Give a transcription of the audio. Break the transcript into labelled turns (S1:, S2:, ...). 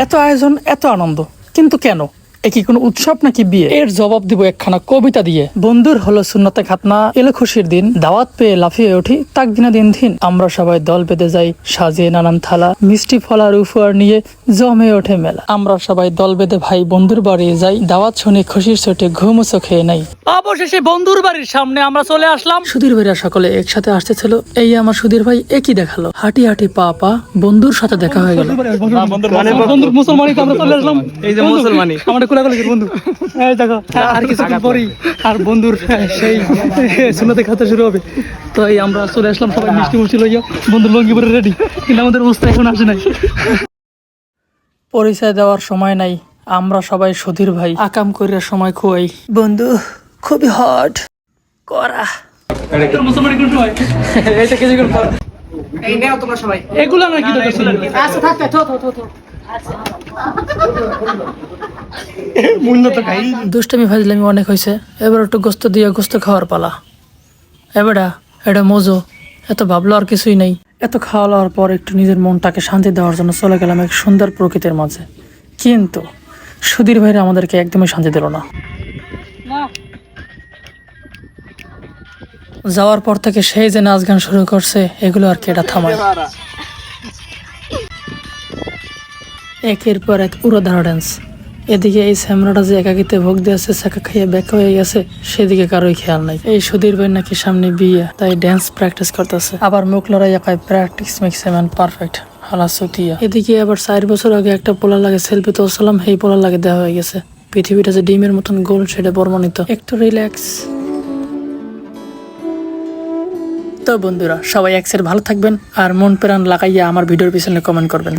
S1: এত আয়োজন, এত আনন্দ, কিন্তু কেন? এ কি কোনো উৎসব নাকি বিয়ে? এর জবাব দিব একখানা কবিতা দিয়ে। বন্ধুর হলো সুন্নতে খাতনা, এলো খুশির দিন, দাওয়াত পেয়ে লাফিয়ে উঠি তাক দিনা দিন দিন। আমরা সবাই দল বেঁধে যাই সাজিয়ে নানান থালা, মিষ্টি ফল আর উপহার নিয়ে জমে ওঠে মেলা। আমরা সবাই দল বেঁধে ভাই বন্ধুর বাড়ি যাই, দাওয়াত শুনে খুশির চোটে ঘুমও চোখে নাই। অবশেষে বন্ধুর বাড়ির সামনে আমরা চলে আসলাম। সুধীর ভাইরা সকলে একসাথে আসতেছিল। এই আমার সুধীর ভাই একই দেখালো, হাঁটি হাঁটি পা পা বন্ধুর সাথে দেখা হয়ে গেল। বন্ধুর মুসলমানি তো আমরা চলে আসলাম। এই যে মুসলমানি আমাদের কোলাকুলির বন্ধু, এই দেখো আর কিছুদিন পরেই আর বন্ধুর সেই সুন্নতে খাতা শুরু হবে। তো এই আমরা চলে আসলাম সবাই মিষ্টি মুষ্টি লইয়া, বন্ধুর লঙ্গি পরে রেডি, কিন্তু আমাদের অবস্থা এখন আসে নাই। পরিচয় দেওয়ার সময় নাই, আমরা সবাই সুধীর ভাই আকাম করিয়া সময় খুয়াই। বন্ধু খুবই হট করা মুসলমানি কোন সময় এইটা কেজি করে এই নাও তোমরা সবাই এগুলা না কি দরকার ছিল? আচ্ছা থাক থাক থো দুষ্টামি ফাজলামি অনেক হয়েছে, এবার একটু গোস্ত দিয়ে গোস্ত খাওয়ার পালা। এবারে এটা মজো, এত ভাবলো আর কিছুই নেই। এত খাওয়া দাওয়ার পর একটু নিজের মনটাকে শান্তি দেওয়ার জন্য চলে গেলাম এক সুন্দর প্রকৃতির মাঝে, কিন্তু সুধীর ভাইরা আমাদেরকে একদমই শান্তি দিল না। যাওয়ার পর থেকে সেই যে নাচ গান শুরু করছে, এগুলো আর কেটা থামায়। একের পর এক উড়োধারা ডান্স। এদিকে এই স্যামরাটা যে একাকিতে ভোগ দিয়েছে, চাকা খাইয়ে ব্যাক হয়ে গেছে, সেদিকে কারোই খেয়াল নাই। এই সুধীর ভাই নাকি সামনে বিয়ে, তাই ড্যান্স প্র্যাকটিস করতেছে। আবার মুখ লড়াইয়া পায় practice makes a man perfect. এদিকে আবার 4 বছর আগে একটা পোলা লাগে সেলফি তোলছিলাম, এই পোলা লাগে দেওয়া হয়ে গেছে। পৃথিবীটা যে ডিমের মতন গোল সেটা প্রমাণিত। একটু রিল্যাক্স। তো বন্ধুরা সবাই এক্সের ভালো থাকবেন আর মন প্রাণ লাগাইয়া আমার ভিডিওর পিছনে কমেন্ট করবেন।